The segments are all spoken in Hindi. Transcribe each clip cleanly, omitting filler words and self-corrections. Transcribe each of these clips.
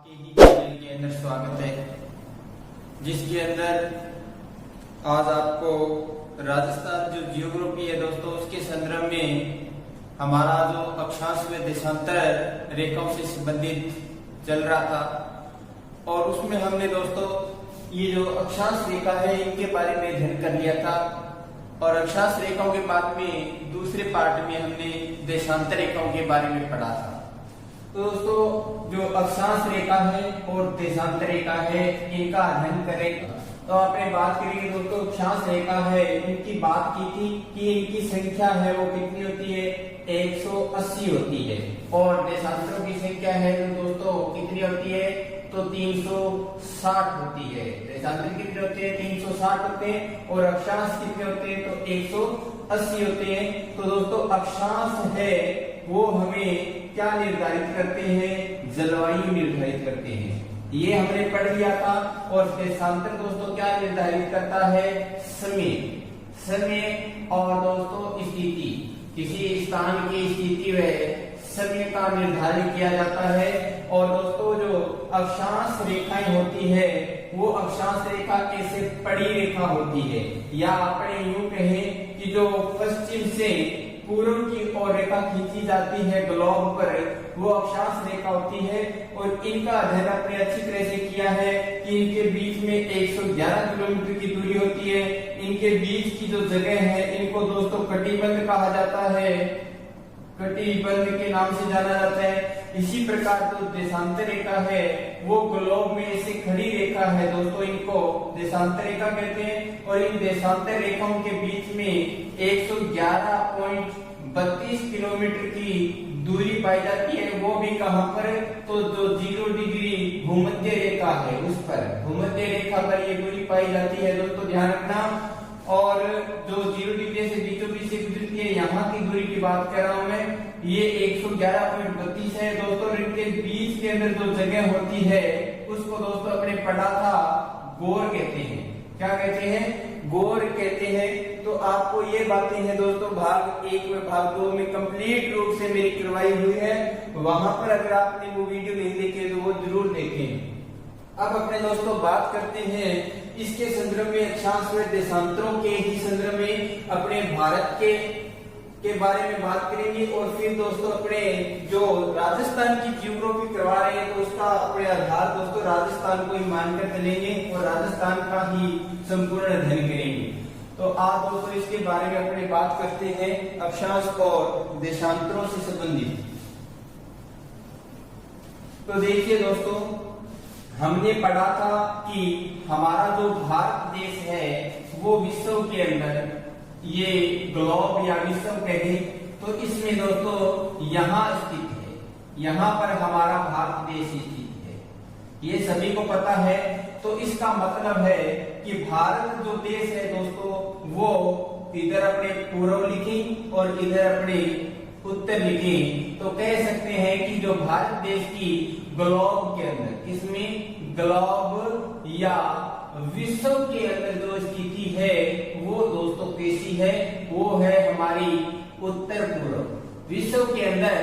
आपके ही चैनल के अंदर स्वागत है, जिसके अंदर आज आपको राजस्थान जो जियोग्राफी है दोस्तों, उसके संदर्भ में हमारा जो अक्षांश व देशांतर रेखाओं से संबंधित चल रहा था, और उसमें हमने दोस्तों ये जो अक्षांश रेखा है इनके बारे में अध्ययन कर लिया था, और अक्षांश रेखाओं के बाद में दूसरे पार्ट में हमने देशांतर रेखाओं के बारे में पढ़ा था। तो दोस्तों जो अक्षांश रेखा है और देशांतर रेखा है इनका अध्ययन करें तो आपने बात करेंगे दोस्तों। अक्षांश रेखा है इनकी बात की थी कि इनकी संख्या है वो कितनी होती है, 180 होती है, और देशांतरों की संख्या है तो दोस्तों कितनी होती है, तो 360 होती है। देशांतर कितने होते हैं, 360 होते हैं, और अक्षांश कितने होते हैं, तो 180 होते हैं। तो दोस्तों अक्षांश है वो हमें क्या निर्धारित करते हैं, जलवायु निर्धारित करते हैं, ये हमने पढ़ लिया था। और देशांतर दोस्तों क्या निर्धारित करता है, समय और दोस्तों स्थिति, किसी स्थान की स्थिति व समय का निर्धारण किया जाता है। और दोस्तों जो अक्षांश रेखाएं होती है वो अक्षांश रेखा कैसे पड़ी रेखा होती है, या अपने यूं कहें कि जो पश्चिम से पूर्व की ओर रेखा खींची जाती है ग्लोब पर, वो अक्षांश रेखा होती है। और इनका अध्ययन आपने अच्छी तरह से किया है कि इनके बीच में 111 किलोमीटर की दूरी होती है। इनके बीच की जो जगह है इनको दोस्तों कटिबंध कहा जाता है, कटिबंध के नाम से जाना जाता है। इसी प्रकार जो देशांतर रेखा है वो ग्लोब में ऐसे खड़ी रेखा है दोस्तों, इनको देशांतर रेखा कहते हैं। और इन देशांतर रेखाओं के बीच में 111.32 किलोमीटर की दूरी पाई जाती है। वो भी कहां पर, तो जो 0 डिग्री भूमध्य रेखा है उस पर, भूमध्य रेखा पर ये दूरी पाई जाती है दोस्तों, ध्यान रखना। और जो 0 डिग्री से बीचों बीच से गुजरती है, यहाँ की दूरी की बात कर रहा हूं मैं, ये 111.32 है दोस्तों। इनके बीच के अंदर जो जगह होती है उसको दोस्तों अपने पढ़ा था, गोर कहते हैं। क्या कहते हैं, गोर कहते हैं। तो आपको ये बातें हैं दोस्तों भाग 1 व भाग 2 में कंप्लीट रूप से मेरी करवाई हुई है, वहां पर अगर आपने वो वीडियो नहीं देखे तो वो जरूर देखें। अब अपने दोस्तों बात करते हैं इसके संदर्भ में, अक्षांश व देशांतरों के ही संदर्भ में अपने भारत के बारे में बात करेंगे। और फिर दोस्तों अपने जो राजस्थान की जियोग्राफी करवा रहे हैं तो उसका अपने आधार दोस्तों राजस्थान को ही मानकर चलेंगे और राजस्थान का ही संपूर्ण अध्ययन करेंगे। तो आप दोस्तों इसके बारे में अपने बात करते हैं अक्षांश और देशांतरों से संबंधित। तो देखिए दोस्तों, हमने पढ़ा था कि हमारा जो भारत देश है वो विश्व के अंदर, ये ग्लोब या विश्व कहें तो इसमें दोस्तों यहाँ स्थित है, यहाँ पर हमारा भारत देश स्थित है, ये सभी को पता है। तो इसका मतलब है कि भारत जो देश है दोस्तों वो इधर अपने पूर्व लिखें और इधर अपने उत्तर लिखें, तो कह सकते हैं कि जो भारत देश की ग्लोब के अंदर, इसमें ग्लोब या विश्व के अंदर जो स्थिति है वो दोस्तों कैसी है, वो है हमारी उत्तर पूर्व। विश्व के अंदर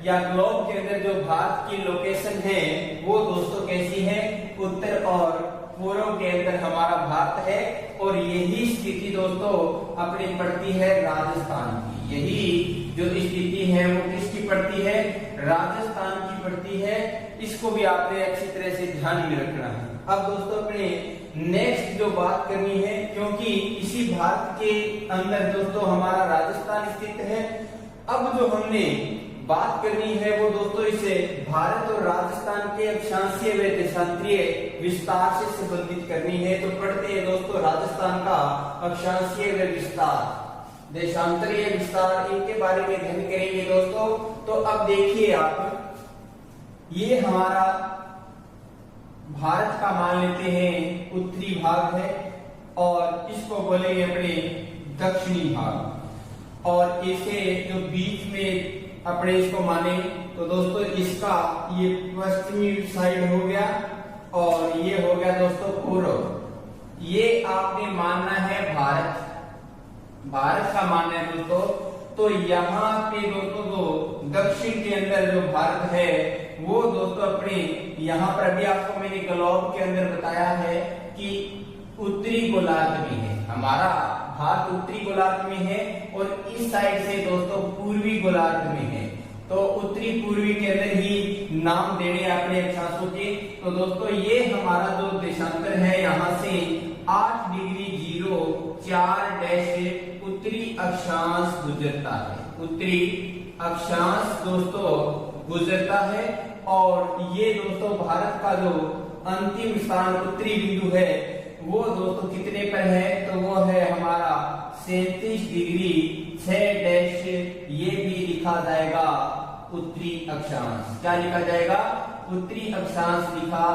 या ग्लोब के अंदर जो भारत की लोकेशन है वो दोस्तों कैसी है, उत्तर और पूर्व के अंदर हमारा भारत है। और यही स्थिति दोस्तों अपनी पड़ती है राजस्थान की, यही जो स्थिति है वो किसकी पड़ती है, राजस्थान की पड़ती है। इसको भी आपने अच्छी तरह से ध्यान में रखना है। अब दोस्तों अपने नेक्स्ट जो बात करनी है, क्योंकि इसी भारत के अंदर दोस्तों हमारा राजस्थान स्थित है। अब जो हमने बात करनी है वो दोस्तों इसे भारत और राजस्थान के अक्षांशीय व देशांतरीय विस्तार से संबंधित करनी है। तो पढ़ते हैं दोस्तों राजस्थान का अक्षांशीय व विस्तार, देशांतरीय विस्तार, इनके बारे में अध्ययन करेंगे दोस्तों। तो अब देखिए आप, ये हमारा भारत का मान लेते हैं उत्तरी भाग है, और इसको बोलेंगे अपने दक्षिणी भाग, और इसे जो बीच में अपने इसको माने तो दोस्तों इसका ये पश्चिमी साइड हो गया और ये हो गया दोस्तों पूर्व। ये आपने मानना है भारत, भारत का मानना है दोस्तों। तो यहाँ पे दोस्तों जो दक्षिण के अंदर जो भारत है वो दोस्तों अपने यहाँ पर अभी आपको मैंने ग्लोब के अंदर बताया है कि उत्तरी गोलार्ध में है, हमारा भारत उत्तरी गोलार्ध में है और इस साइड से दोस्तों पूर्वी गोलार्ध में है। तो उत्तरी पूर्वी के अंदर ही नाम देने अपने अक्षांशों के। तो दोस्तों ये हमारा जो देशांतर है यहाँ से 8 डिग्री 04 डैश उत्तरी अक्षांश गुजरता है, उत्तरी अक्षांश दोस्तों गुजरता है। और ये दोस्तों भारत का जो अंतिम स्थान उत्तरी बिंदु है वो दोस्तों कितने पर है, तो वो है हमारा 37 डिग्री 6 डैश, ये भी लिखा जाएगा उत्तरी अक्षांश। क्या लिखा जाएगा? उत्तरी अक्षांश लिखा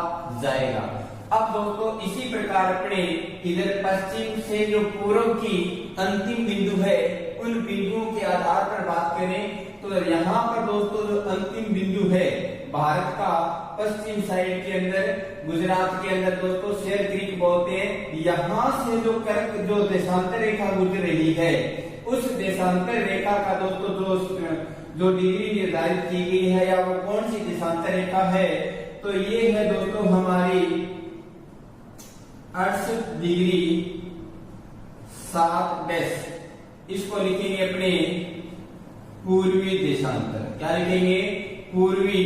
जाएगा। अब दोस्तों इसी प्रकार अपने इधर पश्चिम से जो पूर्व की अंतिम बिंदु है उन बिंदुओं के आधार पर बात करें तो यहाँ पर दोस्तों जो अंतिम बिंदु है भारत का पश्चिम साइड के अंदर गुजरात के अंदर दोस्तों शेर क्रीक बोलते हैं, यहाँ से जो कर्क जो देशांतर रेखा गुजर रही है उस देशांतर रेखा का दोस्तों जो डिग्री निर्धारित की गई है या वो कौन सी देशांतर रेखा है, तो ये है दोस्तों हमारी 68 डिग्री 7 डैश। इसको लिखेंगे अपने पूर्वी देशांतर। क्या लिखेंगे? पूर्वी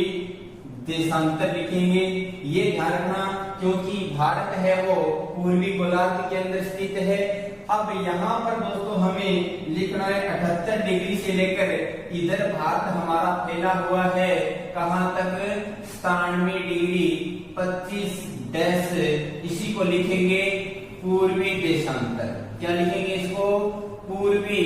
देशांतर लिखेंगे। ये ध्यान रखना क्योंकि भारत है वो पूर्वी गोलार्ध के अंदर स्थित है। अब यहाँ पर दोस्तों हमें लिखना है 78 डिग्री से लेकर इधर भारत हमारा फैला हुआ है कहाँ तक? 97 डिग्री 25 डैश। इसी को लिखेंगे पूर्वी देशांतर। क्या लिखेंगे इसको? पूर्वी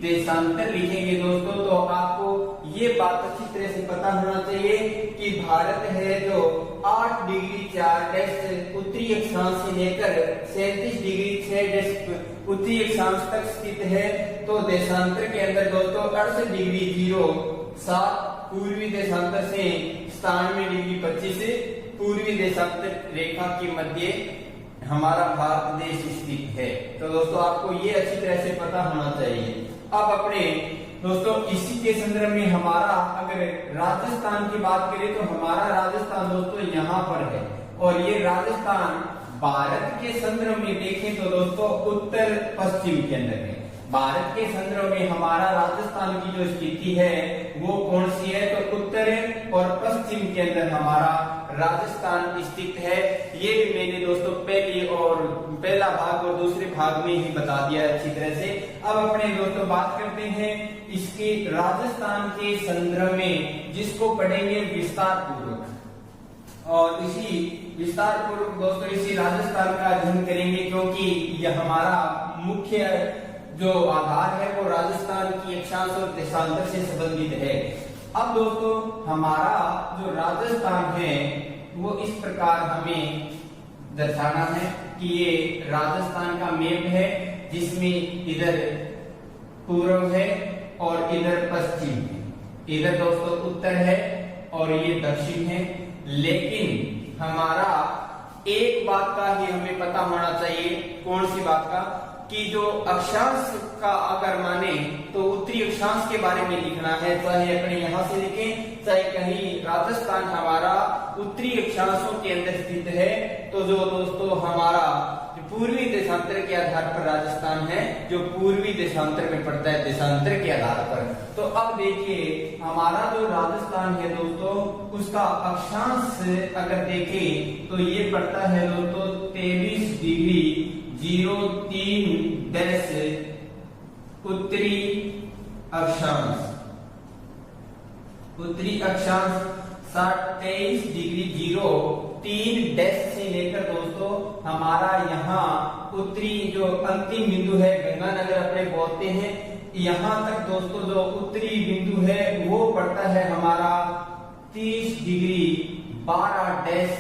देशांतर लिखेंगे दोस्तों। तो आपको ये बात अच्छी तरह से पता होना चाहिए कि भारत है जो 8 डिग्री 4 डैश उत्तरी अक्षांश से लेकर 37 डिग्री 6 डैश उत्तरी अक्षांश तक स्थित है। तो देशांतर के अंदर दोस्तों 68 डिग्री 07 पूर्वी देशांतर से 97 डिग्री 25 पूर्वी देशांतर रेखा के मध्य हमारा भारत देश स्थित है। तो दोस्तों आपको ये अच्छी तरह से पता होना चाहिए। अब अपने दोस्तों इसी के संदर्भ में हमारा अगर राजस्थान की बात करें तो हमारा राजस्थान दोस्तों यहाँ पर है और ये राजस्थान भारत के संदर्भ में देखें तो दोस्तों उत्तर पश्चिम के अंदर है। भारत के संदर्भ में हमारा राजस्थान की जो स्थिति है वो कौन सी है, तो उत्तर और पश्चिम के अंदर हमारा राजस्थान स्थित है। ये भी मैंने दोस्तों पहला भाग और दूसरे भाग में ही बता दिया अच्छी तरह से। अब अपने दोस्तों बात करते हैं इसके राजस्थान के संदर्भ में जिसको पढ़ेंगे विस्तार पूर्वक। और इसी विस्तार पूर्वक दोस्तों इसी राजस्थान का अध्ययन करेंगे क्योंकि यह हमारा मुख्य जो आधार है वो राजस्थान की अक्षांश और देशांतर से संबंधित है। अब दोस्तों हमारा जो राजस्थान है वो इस प्रकार हमें दर्शाना है कि ये राजस्थान का मैप है जिसमें इधर पूर्व है और इधर पश्चिम है, इधर दोस्तों उत्तर है और ये दक्षिण है। लेकिन हमारा एक बात का ही हमें पता होना चाहिए, कौन सी बात का, कि जो अक्षांश का अगर माने तो उत्तरी अक्षांश के बारे में लिखना है, चाहे अपने यहाँ से लिखें चाहे कहीं राजस्थान हमारा उत्तरी अक्षांशों के अंदर स्थित है। तो जो दोस्तों हमारा पूर्वी देशांतर के आधार पर राजस्थान है जो पूर्वी देशांतर में पड़ता है देशांतर के आधार पर। तो अब देखिए हमारा जो राजस्थान है दोस्तों उसका अक्षांश अगर देखें तो ये पड़ता है दोस्तों 23 डिग्री 03 डैश उत्तरी अक्षांश। उत्तरी अक्षांश 23 डिग्री 03 डैश से लेकर दोस्तों हमारा यहाँ उत्तरी जो अंतिम बिंदु है गंगानगर अपने बोलते हैं, यहाँ तक दोस्तों जो उत्तरी बिंदु है वो पड़ता है हमारा 30 डिग्री 12 डैश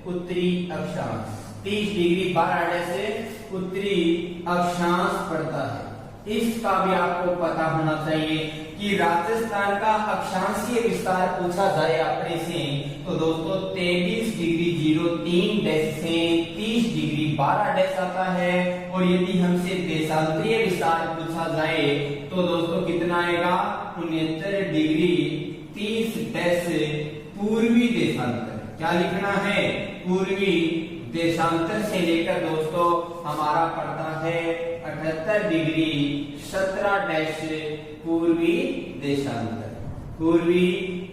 उत्तरी अक्षांश। 30 डिग्री 12 डैश उत्तरी अक्षांश पड़ता है। इसका भी आपको पता होना चाहिए कि राजस्थान का अक्षांशीय विस्तार पूछा जाए अपने से तो दोस्तों 23 डिग्री 03 डैश से 30 डिग्री 12 डैश आता है। और यदि हमसे देशांतरीय विस्तार पूछा जाए तो दोस्तों कितना आएगा 69 डिग्री 30 डैश पूर्वी देशांतर। क्या लिखना है? पूर्वी देशांतर से लेकर दोस्तों हमारा पड़ता है 78 डिग्री 17 डैश पूर्वी देशांतर। पूर्वी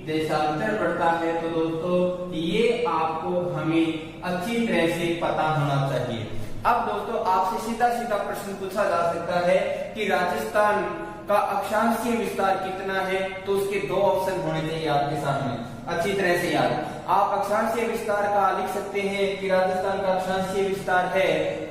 देशांतर पड़ता है। तो दोस्तों ये आपको हमें अच्छी तरह से पता होना चाहिए। अब दोस्तों आपसे सीधा सीधा प्रश्न पूछा जा सकता है कि राजस्थान का अक्षांशीय विस्तार कितना है, तो उसके दो ऑप्शन होने चाहिए आपके सामने अच्छी तरह से याद। आप अक्षांशीय विस्तार का लिख सकते हैं कि राजस्थान का अक्षांशीय विस्तार है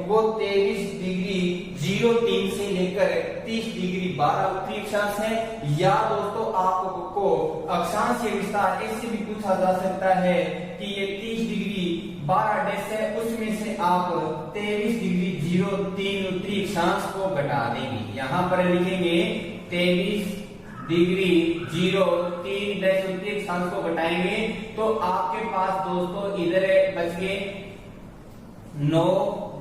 वो 23 डिग्री 03 से लेकर 30 डिग्री 12 उत्तरी अक्षांश है। या दोस्तों आपको अक्षांशीय विस्तार ऐसे भी पूछा जा सकता है कि ये 30 डिग्री 12 डैश है, उसमें से आप 23 डिग्री 03 उत्तरी अक्षांश को घटा देंगे। यहाँ पर लिखेंगे 23 डिग्री 03 डैश उत्तरी अक्षांश को घटाएंगे तो आपके पास दोस्तों इधर बच गए 9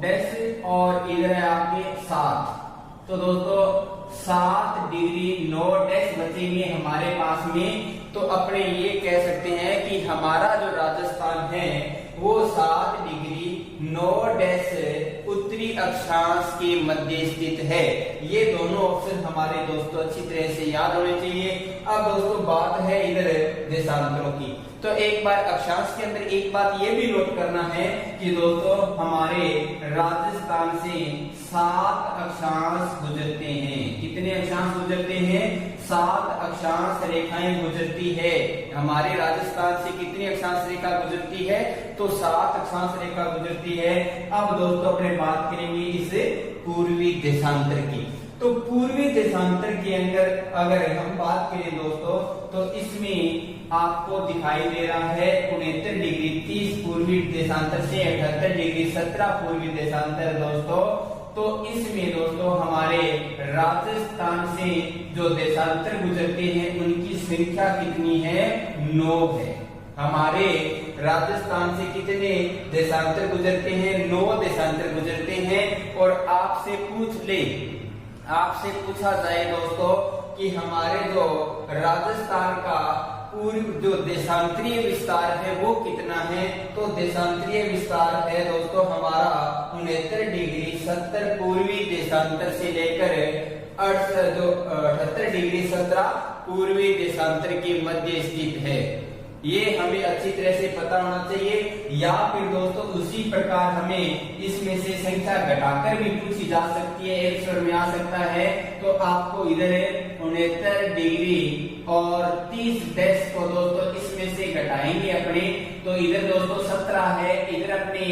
डैश और इधर है आपके 7। तो दोस्तों 7 डिग्री 9 डैश बचेंगे हमारे पास में। तो अपने ये कह सकते हैं कि हमारा जो राजस्थान है वो 7 डिग्री 9 डैश उत्तरी अक्षांश के मध्य स्थित है। ये दोनों ऑप्शन हमारे दोस्तों अच्छी तरह से याद होने चाहिए। अब दोस्तों बात है इधर देशांतरों की। तो एक बार अक्षांश के अंदर एक बात ये भी नोट करना है कि दोस्तों हमारे राजस्थान से 7 अक्षांश गुजरते हैं। कितने अक्षांश गुजरते हैं? 7 अक्षांश रेखाएं गुजरती है। हमारे राजस्थान से कितनी अक्षांश रेखा गुजरती है? तो 7 अक्षांश रेखा गुजरती है। अब दोस्तों अपने बात करेंगे इस पूर्वी देशांतर की। तो पूर्वी देशांतर के अंदर अगर हम बात करें दोस्तों तो इसमें आपको दिखाई दे रहा है 69 डिग्री 30 पूर्वी देशांतर से 78 डिग्री 17 पूर्वी देशांतर दोस्तों। तो इसमें दोस्तों हमारे राजस्थान से जो देशांतर गुजरते हैं उनकी संख्या कितनी है? 9 है। हमारे राजस्थान से कितने देशांतर गुजरते हैं? 9 देशांतर गुजरते हैं। और आपसे पूछा जाए दोस्तों कि हमारे जो राजस्थान का पूर्व जो देशांतरीय विस्तार है वो कितना है? तो देशांतरीय विस्तार है दोस्तों हमारा 69 डिग्री 70 पूर्वी देशांतर से लेकर 78 डिग्री 17 पूर्वी देशांतर के मध्य स्थित है। ये हमें अच्छी तरह से पता होना चाहिए। या फिर दोस्तों उसी प्रकार हमें इसमें से संख्या घटाकर भी पूछी जा सकती है, एक स्वर में आ सकता है। तो आपको इधर 69 डिग्री और 30 डैश को दोस्तों इसमें से घटाएंगे अपने। तो इधर दोस्तों 17 है, इधर अपने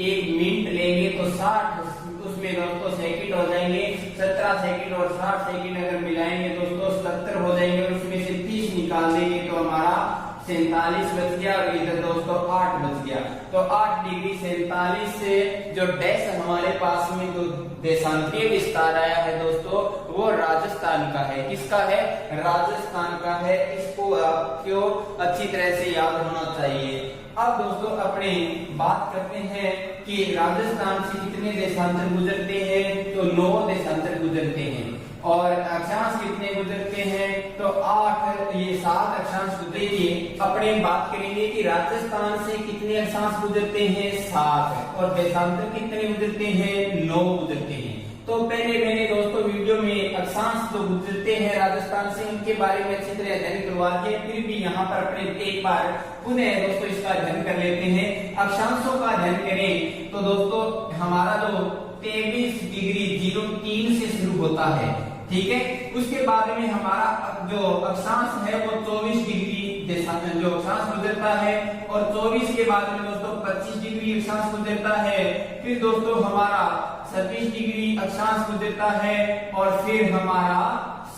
1 मिनट लेंगे तो 60 उसमें दोस्तों सेकंड हो जाएंगे। 17 सेकंड और 60 सेकंड अगर मिलाएंगे दोस्तों 70 हो जाएंगे और उसमें से 30 निकाल देंगे तो हमारा 47 बच गया और इधर दोस्तों 8 बच गया। तो 8 डिग्री 47 से जो डैश हमारे पास में जो देशांतरीय विस्तार आया है दोस्तों वो राजस्थान का है। किसका है? राजस्थान का है। इसको आपको अच्छी तरह से याद होना चाहिए। अब दोस्तों अपने बात करते हैं कि राजस्थान से कितने देशांतर गुजरते हैं? तो 9 देशांतर गुजरते हैं। और अक्षांश कितने गुजरते हैं? तो 8 ये 7 अक्षांश गुजरेंगे। अपने बात करेंगे कि राजस्थान से कितने अक्षांश गुजरते हैं? 7। और देशांतर कितने गुजरते हैं? 9 गुजरते हैं। तो पहले मैंने दोस्तों वीडियो में अक्षांश जो गुजरते हैं राजस्थान से उनके बारे में अच्छी तरह अध्ययन करवा दिया। फिर भी यहाँ पर अपने एक बार पुनः दोस्तों इसका अध्ययन कर लेते हैं। अक्षांशों का अध्ययन करें तो दोस्तों हमारा जो 23 डिग्री 03 से शुरू होता है, ठीक है। उसके बाद में हमारा जो अक्षांश है वो 24 डिग्री जो अक्षांश गुजरता है और 24 के बाद में दोस्तों 25 डिग्री अक्षांश गुजरता है। फिर दोस्तों हमारा 26 डिग्री अक्षांश गुजरता है और फिर हमारा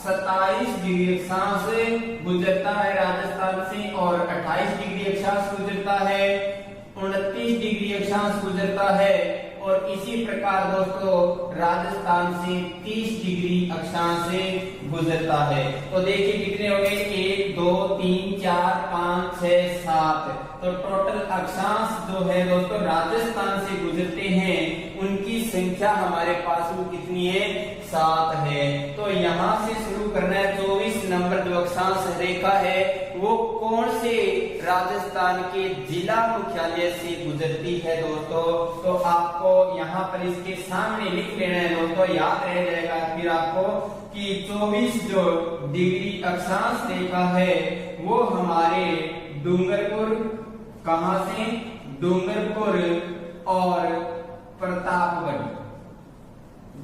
27 डिग्री अक्षांश गुजरता है राजस्थान से और 28 डिग्री अक्षांश गुजरता है, 29 डिग्री अक्षांश गुजरता है और इसी प्रकार दोस्तों राजस्थान से 30 डिग्री अक्षांश गुजरता है। तो देखिए कितने हो गए? 1 2 3 4 5 6 7। तो टोटल अक्षांश जो है दोस्तों राजस्थान से गुजरते हैं उनकी संख्या हमारे पास में कितनी है? 7 है। तो यहाँ से शुरू करना है। 24 नंबर जो अक्षांश रेखा है वो कौन से राजस्थान के जिला मुख्यालय से गुजरती है दोस्तों? तो आपको यहाँ पर इसके सामने लिख लेना है दोस्तों, याद रह जाएगा फिर आपको कि 24 जो डिग्री अक्षांश रेखा है वो हमारे डूंगरपुर, कहां से? डूंगरपुर और प्रतापगढ़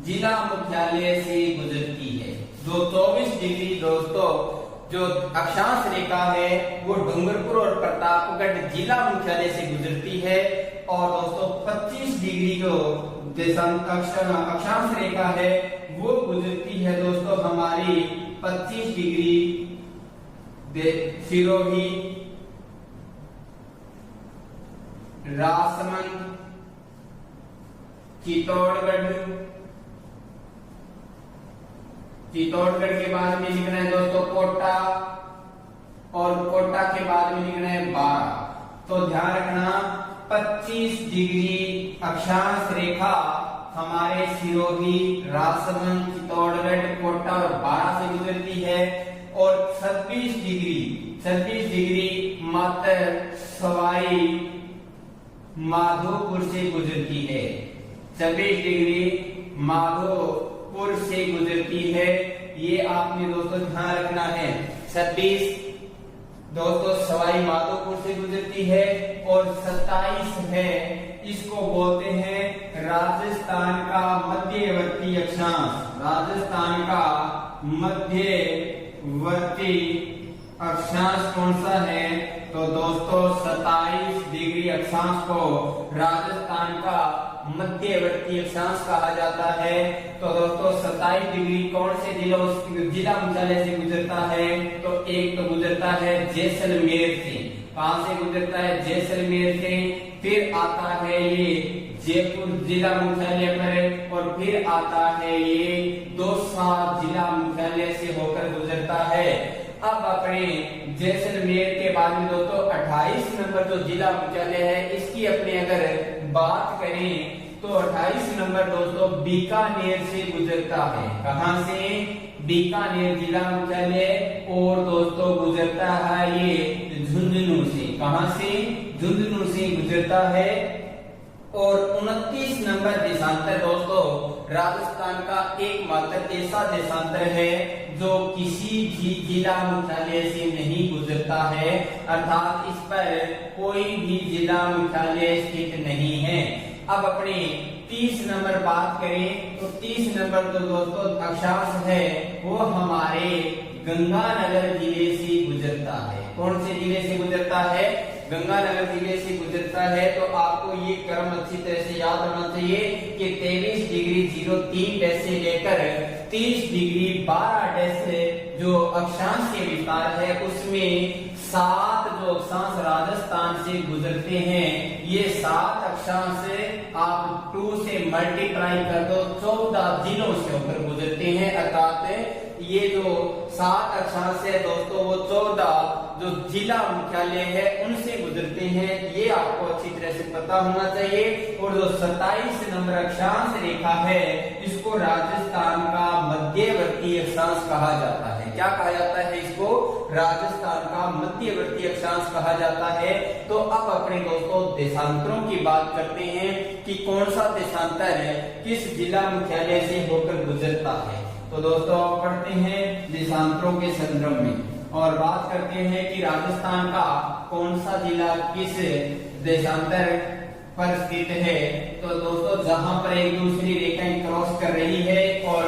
जिला मुख्यालय से गुजरती है। जो 24 डिग्री दोस्तों जो अक्षांश रेखा है वो डूंगरपुर और प्रतापगढ़ जिला मुख्यालय से गुजरती है। और दोस्तों 25 डिग्री जो अक्षांश रेखा है वो गुजरती है दोस्तों हमारी 25 डिग्री सिरोही, राजसमंद, चित्तौड़गढ़ के बाद में लिखना है दोस्तों कोटा, और कोटा के बाद में लिखना है 12। तो ध्यान रखना 25 डिग्री अक्षांश रेखा हमारे सिरोही, राजसमंद, चित्तौड़गढ़, कोटा और 12 से गुजरती है। और 26 डिग्री मात्र सवाई माधोपुर से गुजरती है। 26 डिग्री माधोपुर से गुजरती है। ये आपने दोस्तों ध्यान रखना है। 26 दोस्तों सवाई माधोपुर से गुजरती है। और 27 है, इसको बोलते हैं राजस्थान का मध्यवर्ती अक्षांश। राजस्थान का मध्यवर्ती अक्षांश कौन सा है? तो दोस्तों 27 डिग्री अक्षांश को राजस्थान का मध्यवर्ती अक्षांश कहा जाता है। तो दोस्तों 27 डिग्री कौन से जिला मुख्यालय से गुजरता है? तो एक तो गुजरता है जैसलमेर से। कहां से गुजरता है? जैसलमेर से। फिर आता है ये जयपुर जिला मुख्यालय पर, और फिर आता है ये दौसा जिला मुख्यालय से होकर गुजरता है। अब अपने जैसलमेर के बाद में दोस्तों 28 नंबर जो जिला मुख्यालय है इसकी अपने अगर बात करें तो 28 नंबर दोस्तों बीकानेर से गुजरता है। कहां से? बीकानेर जिला मुख्यालय। और दोस्तों गुजरता है ये झुंझुनू से। कहां से? झुंझुनू से गुजरता है। और 29 नंबर देशांतर दोस्तों राजस्थान का एकमात्र ऐसा देशांतर है जो किसी भी जिला मुख्यालय से नहीं गुजरता है, अर्थात इस पर कोई भी जिला मुख्यालय स्थित नहीं है। अब अपने 30 नंबर बात करें तो 30 नंबर जो दोस्तों अक्षांश है वो हमारे गंगानगर जिले से गुजरता है। कौन से जिले से गुजरता है? गंगानगर जिले से गुजरता है। तो आपको ये क्रम अच्छी तरह से याद होना चाहिए कि 23 डिग्री 03 डैश से लेकर 30 डिग्री 12 डैश जो अक्षांश के विस्तार है उसमें 7 जो अक्षांश राजस्थान से गुजरते हैं। ये 7 अक्षांश आप 2 से मल्टीप्लाई कर दो 14 जिलों से होकर गुजरते हैं, अर्थात ये जो 7 अक्षांश है दोस्तों वो 14 जो जिला मुख्यालय है उनसे गुजरते हैं। ये आपको अच्छी तरह से पता होना चाहिए। और जो 27 नंबर अक्षांश रेखा है इसको राजस्थान का मध्यवर्ती अक्षांश कहा जाता है। क्या कहा जाता है इसको? राजस्थान का मध्यवर्ती अक्षांश कहा जाता है। तो अब अपने दोस्तों देशांतरों की बात करते हैं कि कौन सा देशांतर किस जिला मुख्यालय से होकर गुजरता है। तो दोस्तों पढ़ते हैं देशांतरों के संदर्भ में और बात करते हैं कि राजस्थान का कौन सा जिला किस देशांतर पर स्थित है। तो दोस्तों जहां पर एक दूसरी रेखाएं क्रॉस कर रही है और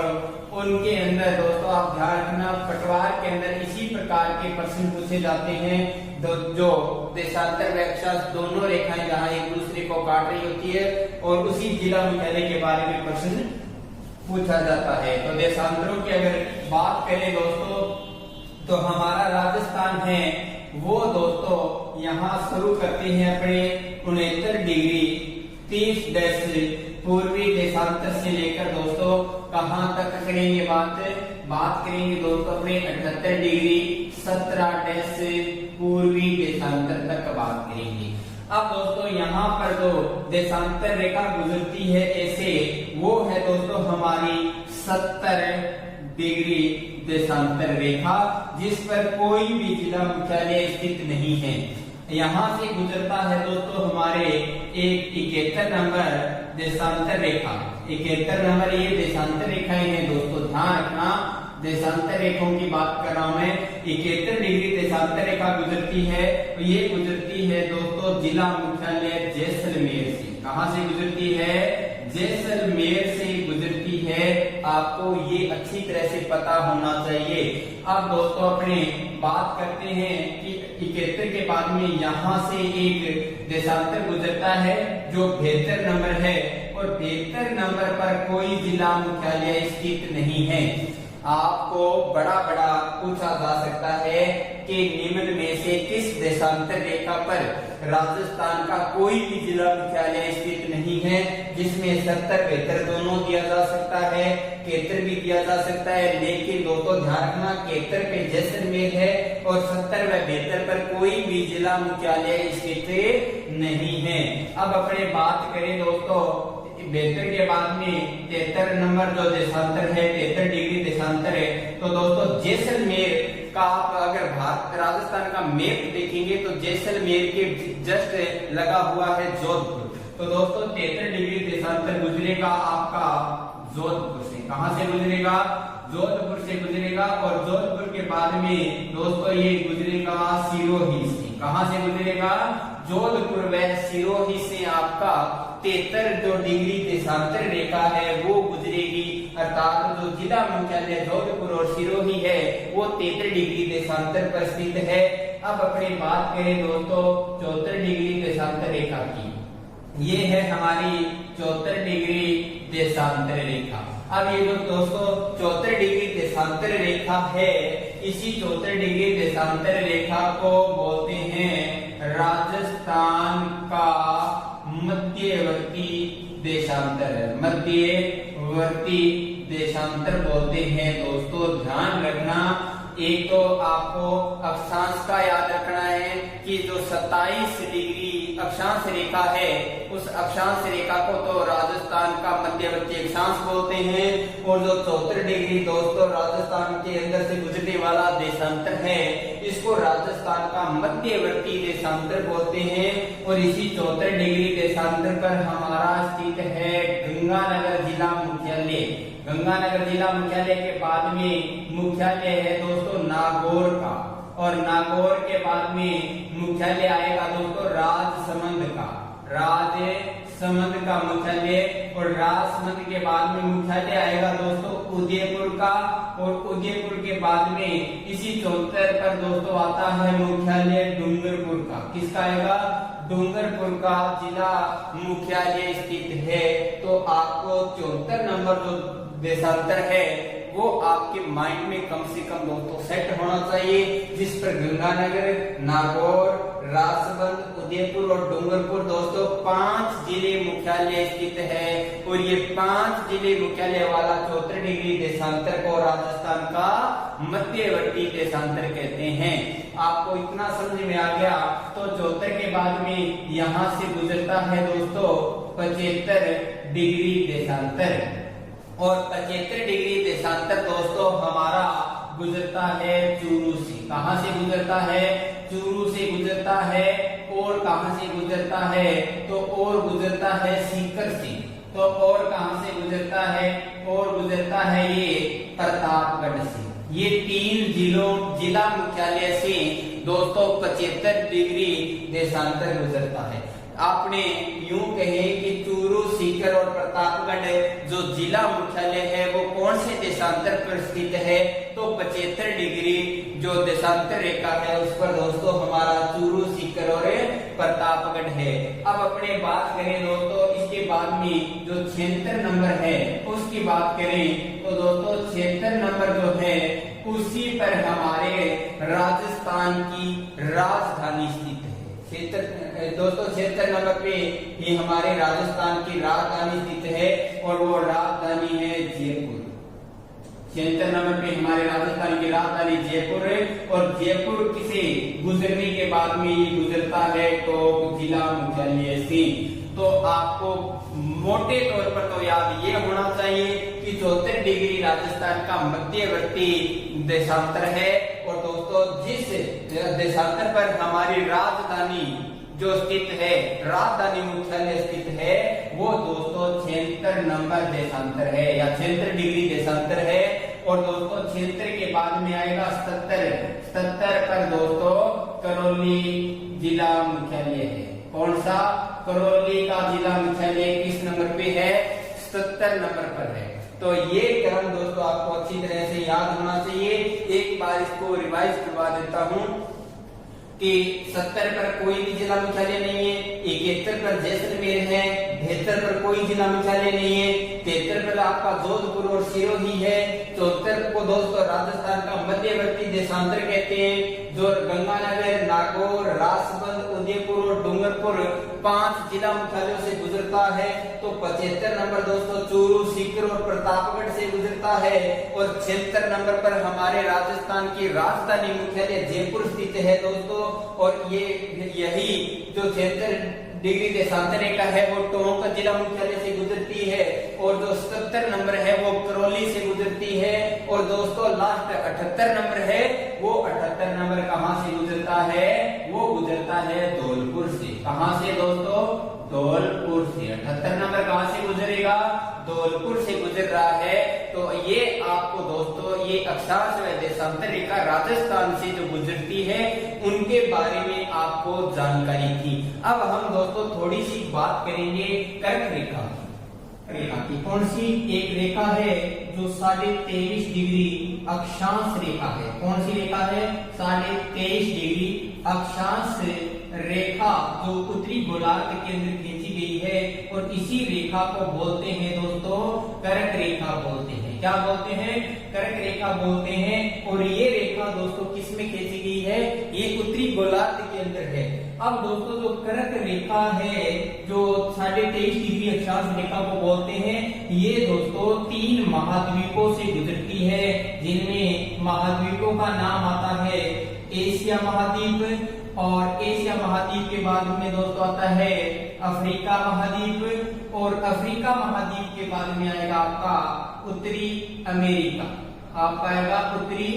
उनके अंदर दोस्तों आप ध्यान रखना पटवार के अंदर इसी प्रकार के प्रश्न पूछे जाते हैं। जो देशांतर व अक्षांश दोनों रेखाएं जहां एक दूसरे को काट रही होती है और उसी जिला मुख्यालय के बारे में प्रश्न पूछा जाता है। तो देशांतरों की अगर बात करें दोस्तों तो हमारा राजस्थान है वो दोस्तों यहाँ शुरू करते हैं अपने 69 डिग्री 30 डैश पूर्वी देशांतर से लेकर दोस्तों कहां तक करेंगे बात करेंगे दोस्तों अपने 78 डिग्री 17 डैश पूर्वी देशांतर तक बात करेंगे। अब दोस्तों यहाँ पर जो देशांतर रेखा गुजरती है ऐसे, वो है दोस्तों हमारी 70 डिग्री देशांतर रेखा, जिस पर कोई भी जिला मुख्यालय स्थित नहीं है। यहाँ से गुजरता है दोस्तों हमारे एक 71 नंबर देशांतर रेखा। 71 नंबर ये देशांतर रेखाएं हैं दोस्तों, ध्यान रखना, देशांतर रेखाओं की बात कर रहा हूं मैं। 71 डिग्री देशांतर रेखा गुजरती है, ये गुजरती है दोस्तों जिला मुख्यालय जैसलमेर से। कहां से गुजरती है? जैसलमेर से गुजरती है। आपको ये अच्छी तरह से पता होना चाहिए। अब दोस्तों अपने बात करते हैं कि 71 के बाद में यहाँ से एक देशांतर गुजरता है जो 72 नंबर है, और 72 नंबर पर कोई जिला मुख्यालय स्थित नहीं है। आपको बड़ा पूछा जा सकता है कि निम्न में से किस देशांतर रेखा पर राजस्थान का कोई भी जिला मुख्यालय स्थित नहीं है, जिसमें 70 72 दोनों दिया जा सकता है, 71 भी दिया जा सकता है। लेकिन दोस्तों ध्यान रखना, 71 पे जैसलमेर है और 70 व 72 पर कोई भी जिला मुख्यालय स्थित नहीं है। अब अपने बात करें दोस्तों 72 के बाद में 73 नंबर जो देशांतर है, 73 डिग्री देशांतर है, तो दोस्तों जैसलमेर का आप अगर भारत राजस्थान का मैप देखेंगे तो जैसलमेर के जस्ट लगा हुआ है जोधपुर। तो दोस्तों 73 डिग्री देशांतर गुजरेगा आपका जोधपुर से। कहां से गुजरेगा? जोधपुर से गुजरेगा, और जोधपुर के बाद में दोस्तों ये गुजरेगा सिरोही से। कहां से गुजरेगा? जोधपुर व सिरोही से आपका 73 जो डिग्री देशांतर रेखा है वो गुजरेगी, अर्थात जो जिला मुख्यालय जोधपुर और सिरोही है वो 73 डिग्री देशांतर पर स्थित है। अब अपनी बात करें दोस्तों 74 डिग्री देशांतर रेखा की, ये है हमारी 74 डिग्री देशांतर रेखा। अब ये जो दोस्तों 74 डिग्री देशांतर रेखा है, इसी 74 डिग्री देशांतर रेखा को बोलते हैं राजस्थान का मध्यवर्ती देशांतर। मध्यवर्ती देशांतर बोलते हैं दोस्तों। ध्यान रखना, एक तो आपको अक्षांश का याद रखना है कि जो 27 डिग्री अक्षांश रेखा है, उस अक्षांश रेखा को तो राजस्थान का मध्यवर्ती अक्षांश बोलते हैं, और जो 74 डिग्री दोस्तों राजस्थान के अंदर से गुजरने वाला देशांतर है, इसको राजस्थान का मध्यवर्ती देशांतर बोलते हैं। और इसी 74 डिग्री देशांतर पर हमारा स्थित है गंगानगर जिला मुख्यालय। गंगानगर जिला मुख्यालय के बाद में मुख्यालय है दोस्तों नागौर का, और नागौर के बाद में मुख्यालय आएगा दोस्तों राजसमंद का। राजसमंद का मुख्यालय, और राजसमंद के बाद में मुख्यालय आएगा दोस्तों उदयपुर का, और उदयपुर के बाद में इसी 74 पर दोस्तों आता है मुख्यालय डूंगरपुर का। किसका आएगा? डूंगरपुर का जिला मुख्यालय स्थित है। तो आपको 74 नंबर जो देशांतर है वो आपके माइंड में कम से कम दोस्तों सेट होना चाहिए, जिस पर गंगानगर, नागौर, राजसमंद, उदयपुर और डूंगरपुर दोस्तों 5 जिले मुख्यालय स्थित है। और ये 5 जिले मुख्यालय वाला 74 डिग्री देशांतर को राजस्थान का मध्यवर्ती देशांतर कहते हैं। आपको इतना समझ में आ गया। तो 74 के बाद में यहाँ से गुजरता है दोस्तों 75 डिग्री देशांतर, और 75 डिग्री देशांतर दोस्तों हमारा गुजरता है चूरू से। कहां से गुजरता है? चूरू से गुजरता है। और कहां से गुजरता है? तो और गुजरता है सीकर से। तो और कहां से गुजरता है? और गुजरता है ये प्रतापगढ़ से। ये 3 जिला मुख्यालय से दोस्तों 75 डिग्री देशांतर गुजरता है। आपने यूं कहे कि चूरू, सीकर और प्रतापगढ़ जो जिला मुख्यालय है वो कौन से देशांतर पर स्थित है? तो 75 डिग्री जो देशांतर रेखा है उस पर दोस्तों हमारा चूरू, सीकर और प्रतापगढ़ है। अब अपने बात करें दोस्तों इसके बाद में जो 76 नंबर है उसकी बात करें, तो दोस्तों 76 नंबर जो है उसी पर हमारे राजस्थान की राजधानी स्थित है। दोस्तों 76 नंबर पे ये हमारे राजस्थान की राजधानी स्थित है, और वो राजधानी है जयपुर। 76 नंबर पे हमारे राजस्थान की राजधानी जयपुर है, और जयपुर किसे गुजरने के बाद में ये गुजरता है तो जिला मुख्यालय से। तो आपको मोटे तौर पर तो याद ये होना चाहिए कि 74 डिग्री राजस्थान का मध्यवर्ती देशांतर है, और दोस्तों जिस देशांतर पर हमारी राजधानी जो स्थित है, राजधानी मुख्यालय स्थित है, वो दोस्तों 76 नंबर देशांतर है या 76 डिग्री देशांतर है। और दोस्तों 76 के बाद में आएगा 77 पर दोस्तों करौली जिला मुख्यालय है। कौन सा? करौली का जिला मुख्यालय किस नंबर पे है? 77 नंबर पर है। तो ये क्रम दोस्तों आपको अच्छी तरह से याद होना चाहिए। एक बार इसको रिवाइज करवा देता हूं कि 70 पर कोई भी जिला मुख्यालय नहीं है, 71 पर जैसलमेर है, 73 पर कोई जिला मुख्यालय नहीं है, 73 पर आपका जोधपुर और सिरोही है, 74 को दोस्तों राजस्थान का मध्यवर्ती देशांतर कहते हैं, जो गंगानगर, नागौर, राजसमंद, उदयपुर और डूंगरपुर 5 जिला मुख्यालयों से गुजरता है। तो 75 नंबर दोस्तों चूरू, सीकर और प्रतापगढ़ से गुजरता है, और 76 नंबर पर हमारे राजस्थान की राजधानी मुख्यालय जयपुर स्थित है दोस्तों। और ये यही जो 76 डिग्री देशांतर रेखा है वो टोंक जिला मुख्यालय से गुजरती है, और जो 77 नंबर है वो करौली से गुजरती है, और दोस्तों लास्ट 78 नंबर है, वो 78 नंबर कहां से गुजरता है? वो गुजरता है धौलपुर से। कहां से दोस्तों? धौलपुर से। 78 नंबर कहां से गुजरेगा? धौलपुर से गुजर रहा है। तो ये आपको दोस्तों ये अक्षांश व देशांतर रेखा राजस्थान से जो गुजरती है उनके बारे में आपको जानकारी थी। अब हम दोस्तों थोड़ी सी बात करेंगे कर्क रेखा की। कौन सी? एक रेखा है जो 23.5 डिग्री अक्षांश रेखा है। कौन सी रेखा है? 23.5 डिग्री अक्षांश रेखा जो उत्तरी गोलार्ध के अंदर खींची गई है, और इसी रेखा को बोलते हैं दोस्तों कर्क रेखा बोलते हैं। क्या बोलते हैं? कर्क रेखा बोलते हैं। और ये रेखा दोस्तों किसमें खींची गई है? ये उत्तरी गोलार्ध के अंदर है। अब दोस्तों जो कर्क रेखा है जो 23.5 डिग्री अक्षांश रेखा को बोलते हैं, ये दोस्तों 3 महाद्वीपों से गुजरती है, जिनमें महाद्वीपों का नाम आता है एशिया महाद्वीप, और एशिया महाद्वीप के बाद में दोस्तों आता है अफ्रीका महाद्वीप, और अफ्रीका महाद्वीप के बाद में आएगा आपका उत्तरी अमेरिका। आपका आएगा उत्तरी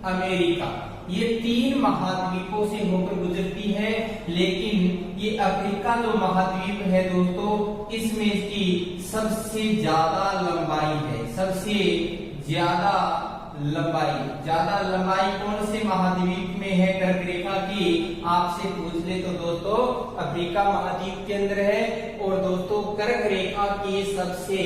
अमेरिका। ये 3 महाद्वीपों से होकर गुजरती है, लेकिन ये अफ्रीका जो महाद्वीप है दोस्तों, इसमें इसकी सबसे ज्यादा लंबाई है। सबसे ज्यादा लंबाई कौन से महाद्वीप में है कर्क रेखा की? आपसे पूछ ले तो दोस्तों अफ्रीका महाद्वीप के अंदर है। और दोस्तों कर्क रेखा की सबसे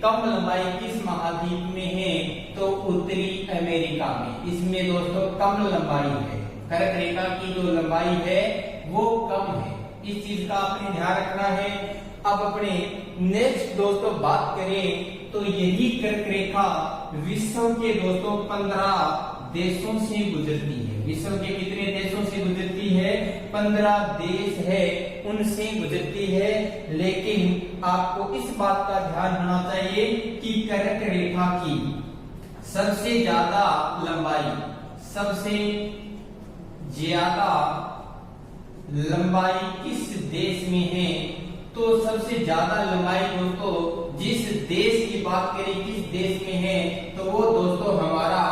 कम लंबाई किस महाद्वीप में है? तो उत्तरी अमेरिका में। इसमें दोस्तों कम लंबाई है। कर्क रेखा की जो लंबाई है वो कम है। इस चीज का आपने ध्यान रखना है। अब अपने नेक्स्ट दोस्तों बात करें तो यही कर्क रेखा विश्व के दोस्तों 15 देशों से गुजरती है। विश्व के कितने देशों से गुजरती है? 15 देश है उनसे गुजरती है। लेकिन आपको इस बात का ध्यान होना चाहिए कि कर्क रेखा की सबसे ज्यादा लंबाई किस देश में है? तो सबसे ज्यादा लंबाई दोस्तों जिस देश की बात करें किस देश में है, तो वो दोस्तों हमारा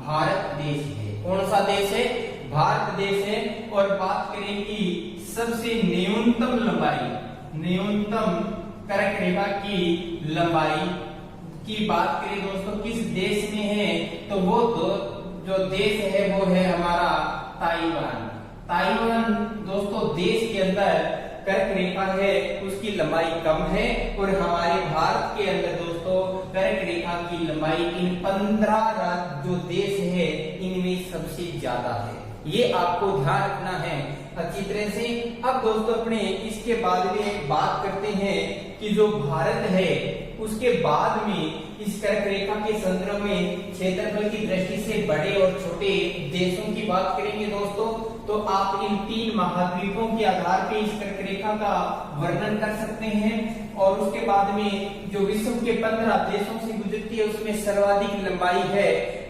भारत देश है। कौन सा देश है? भारत देश है। और बात करें कि सबसे न्यूनतम कर्क रेखा की लंबाई की बात करें दोस्तों किस देश में है, तो वो जो देश है वो है हमारा ताइवान दोस्तों देश के अंदर कर्क रेखा है उसकी लंबाई कम है, और हमारे भारत के अंदर दोस्तों कर्क रेखा की लंबाई इन 15 जो देश है इनमें सबसे ज्यादा है। ये आपको ध्यान रखना है अच्छी तरह से। अब दोस्तों अपने इसके बाद में बात करते हैं कि जो भारत है उसके बाद में इस कर्क रेखा के संदर्भ में क्षेत्रफल की दृष्टि से बड़े और छोटे देशों की बात करेंगे दोस्तों। तो आप इन 3 महाद्वीपों के आधार पे इस कर्क रेखा का वर्णन कर सकते हैं। और उसके बाद में जो विश्व के 15 देशों से गुजरती है उसमें सर्वाधिक लंबाई है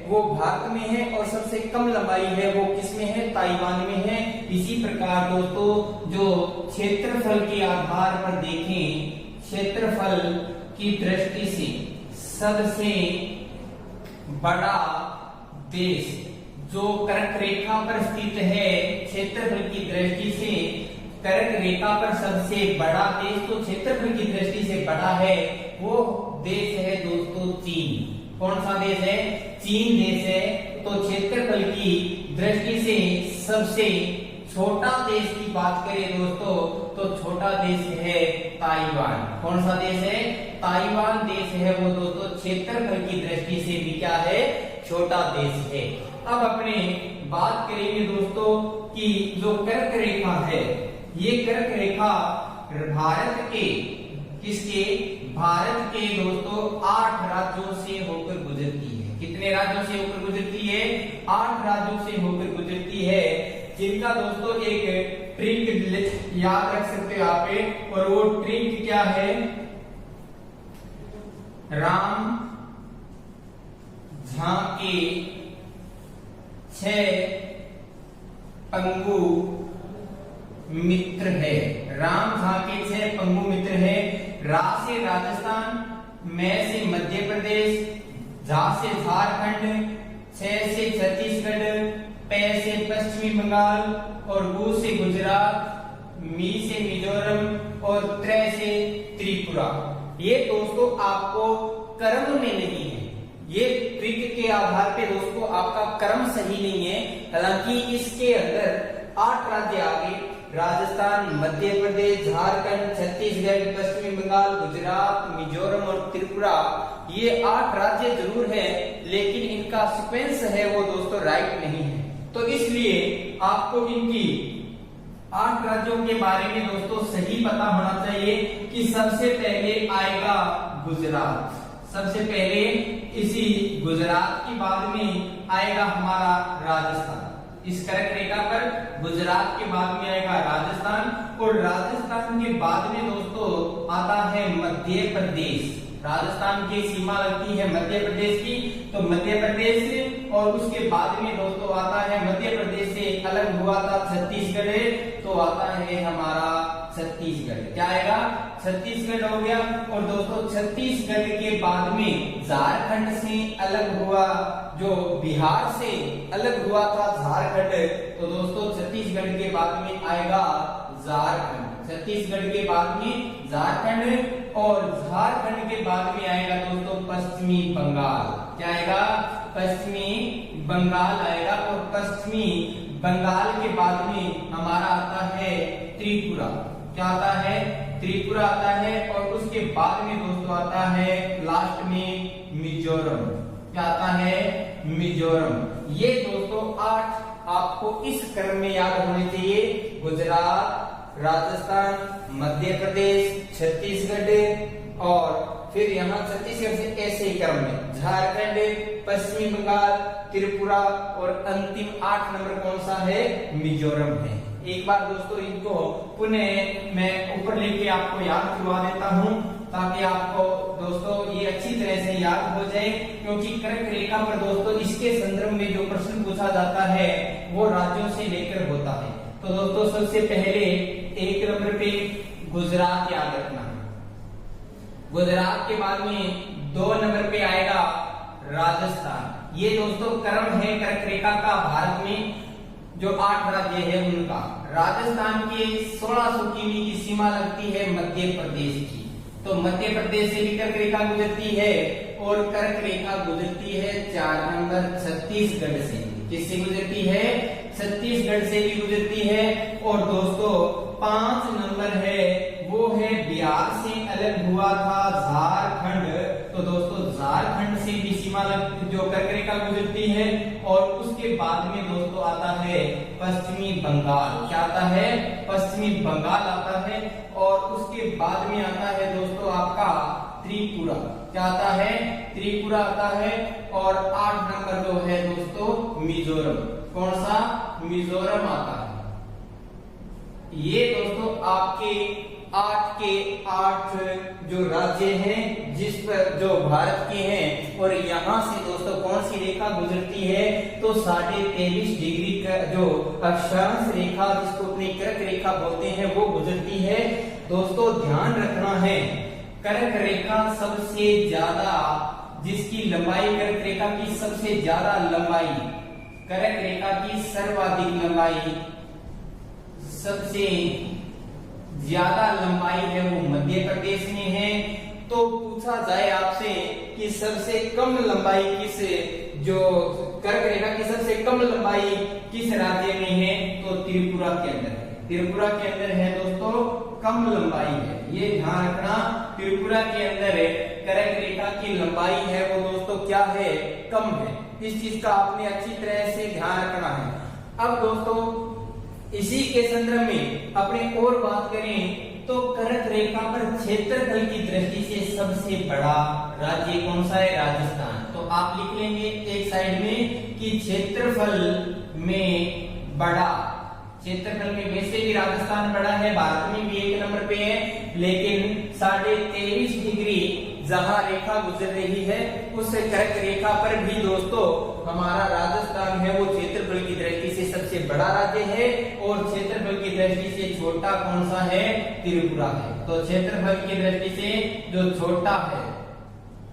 वो भारत में है और सबसे कम लंबाई है वो किसमें है, ताइवान में है। इसी प्रकार दोस्तों जो क्षेत्रफल के आधार पर देखें, क्षेत्रफल की दृष्टि से सबसे बड़ा देश जो कर्क रेखा पर स्थित है, क्षेत्रफल की दृष्टि से कर्क रेखा पर सबसे बड़ा देश तो क्षेत्रफल की दृष्टि से बड़ा है वो देश है दोस्तों चीन। कौन सा देश है, चीन देश है। तो क्षेत्रफल की दृष्टि से सबसे छोटा देश की बात करें दोस्तों तो छोटा देश है ताइवान। कौन सा देश है, ताइवान देश है वो दोस्तों क्षेत्रफल की दृष्टि से भी क्या है, छोटा देश है। अब अपने बात करेंगे दोस्तों कि जो कर्क रेखा है ये कर्क रेखा भारत के किसके, भारत के दोस्तों 8 राज्यों से होकर गुजरती है। कितने राज्यों से होकर गुजरती है, 8 राज्यों से होकर गुजरती है, जिनका दोस्तों एक ट्रिक याद रख सकते हो आप पे, और वो ट्रिक क्या है, राम झांकी 6 पंगु मित्र है। राम झांकी 6 पंगु मित्र है। रा से राजस्थान, मैं से मध्य प्रदेश, झा से झारखंड, 6 से छत्तीसगढ़, पे से पश्चिमी बंगाल और गु से गुजरात, मी से मिजोरम और त्रे से त्रिपुरा। ये दोस्तों आपको क्रम में नहीं है, ये ट्रिक के आधार पे दोस्तों आपका क्रम सही नहीं है। हालांकि इसके अंदर 8 राज्य आ गए, राजस्थान, मध्य प्रदेश, झारखंड, छत्तीसगढ़, पश्चिमी बंगाल, गुजरात, मिजोरम और त्रिपुरा, ये 8 राज्य जरूर है लेकिन इनका सीक्वेंस है वो दोस्तों राइट नहीं है। तो इसलिए आपको इनकी 8 राज्यों के बारे में दोस्तों सही पता होना चाहिए कि सबसे पहले आएगा गुजरात, सबसे पहले इसी गुजरात के बाद में आएगा हमारा राजस्थान। इस कर्क रेखा पर गुजरात के बाद में आएगा राजस्थान और राजस्थान के बाद में दोस्तों आता है मध्य प्रदेश। राजस्थान की सीमा लगती है मध्य प्रदेश की, तो मध्य प्रदेश और उसके बाद में दोस्तों आता है मध्य प्रदेश से अलग हुआ था छत्तीसगढ़, तो आता है हमारा छत्तीसगढ़। क्या आएगा, छत्तीसगढ़ हो गया। और दोस्तों छत्तीसगढ़ के बाद में झारखंड से अलग हुआ, जो बिहार से अलग हुआ था झारखंड, तो दोस्तों छत्तीसगढ़ के बाद में आएगा झारखंड। छत्तीसगढ़ के बाद में झारखंड और झारखंड के बाद में आएगा दोस्तों पश्चिमी बंगाल। क्या आएगा, पश्चिमी बंगाल आएगा। और पश्चिमी बंगाल के बाद में हमारा आता है त्रिपुरा। क्या आता है, त्रिपुरा आता है। और उसके बाद में दोस्तों आता है लास्ट में मिजोरम। क्या आता है, मिजोरम। ये दोस्तों 8 आपको इस क्रम में याद होने चाहिए, गुजरात, राजस्थान, मध्य प्रदेश, छत्तीसगढ़ और फिर यहाँ छत्तीसगढ़ से ऐसे क्रम में झारखंड, पश्चिमी बंगाल, त्रिपुरा और अंतिम 8 नंबर कौन सा है, मिजोरम है। एक बार दोस्तों इनको पुनः मैं ऊपर लेके आपको याद करवा देता हूँ ताकि आपको दोस्तों ये अच्छी तरह से याद हो जाए, क्योंकि कर्क रेखा पर दोस्तों इसके संदर्भ में जो प्रश्न पूछा जाता है वो राज्यों से लेकर होता है। तो दोस्तों सबसे पहले 1 नंबर पे गुजरात याद रखना। गुजरात के बाद में 2 नंबर पे आएगा राजस्थान। ये दोस्तों क्रम है कर्क रेखा का, भारत में जो 8 राज्य है उनका। राजस्थान के 1600 किमी की सीमा लगती है मध्य प्रदेश की, तो मध्य प्रदेश से भी कर्क रेखा गुजरती है। और कर्क रेखा गुजरती है 4 नंबर छत्तीसगढ़ से। किससे गुजरती है, छत्तीसगढ़ से भी गुजरती है। और दोस्तों 5 नंबर है वो है बिहार से अलग हुआ था झारखंड, तो दोस्तों झारखंड से भी सीमा जो कर्क रेखा गुजरती है। और उसके बाद में दोस्तों आता है पश्चिमी बंगाल। क्या आता है, पश्चिमी बंगाल आता है। और उसके बाद में आता है दोस्तों आपका त्रिपुरा। क्या आता है, त्रिपुरा आता है। और 8 नंबर जो है दोस्तों मिजोरम। कौन सा, मिजोरम आता है। ये दोस्तों आपके 8 के 8 जो राज्य हैं जिस पर जो भारत के हैं, और यहाँ से दोस्तों कौन सी रेखा गुजरती है, तो 23.5 डिग्री का जो अक्षांश रेखा जिसको अपनी कर्क रेखा बोलते हैं वो गुजरती है। दोस्तों ध्यान रखना है, कर्क रेखा सबसे ज्यादा जिसकी लंबाई कर्क रेखा की सबसे ज्यादा लंबाई, कर्क रेखा की सर्वाधिक लंबाई, सबसे ज्यादा लंबाई है वो मध्य प्रदेश में है। तो पूछा जाए आपसे कि सबसे कम लंबाई किस, जो कर्क रेखा की सबसे कम लंबाई किस राज्य में है, तो त्रिपुरा के अंदर है। त्रिपुरा के अंदर है दोस्तों कम लंबाई है, ये ध्यान रखना। त्रिपुरा के अंदर कर्क रेखा की लंबाई है वो दोस्तों क्या है, कम है। इस चीज का आपने अच्छी तरह से ध्यान रखना है। अब दोस्तों इसी के संदर्भ में अपने और बात करें तो कर्क रेखा पर क्षेत्रफल की दृष्टि से सबसे बड़ा राज्य कौन सा है, राजस्थान। तो आप लिख लेंगे एक साइड में कि क्षेत्रफल में बड़ा, क्षेत्रफल में वैसे भी राजस्थान बड़ा है, भारत में भी 1 नंबर पे है, लेकिन 23.5 डिग्री जहां रेखा गुजर रही है उस कर्क रेखा पर भी दोस्तों हमारा राजस्थान है वो क्षेत्रफल की दृष्टि से सबसे बड़ा राज्य है, और क्षेत्रफल की दृष्टि से छोटा कौन सा है, त्रिपुरा है। तो क्षेत्रफल की दृष्टि से जो छोटा है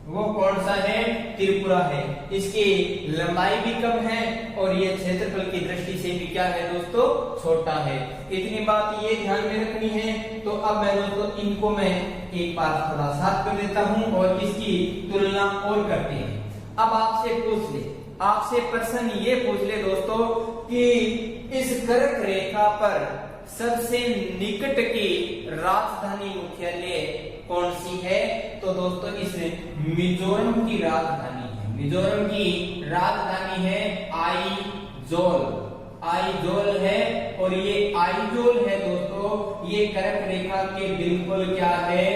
वो कौन सा है, त्रिपुरा है। इसकी लंबाई भी कम है और ये क्षेत्रफल की दृष्टि से भी क्या है दोस्तों, छोटा है। इतनी बात ये ध्यान में रखनी है। तो अब मैं दोस्तों इनको मैं एक बार थोड़ा साफ कर देता हूं और इसकी तुलना और करते हैं। अब आपसे पूछ ले, आपसे प्रश्न ये पूछ ले दोस्तों कि इस कर्क रेखा पर सबसे निकट की राजधानी मुख्यालय कौन सी है, तो दोस्तों इस मिजोरम की राजधानी है, मिजोरम की राजधानी है आइजोल, आइजोल है। और ये आइजोल है दोस्तों ये कर्क रेखा के बिल्कुल क्या है,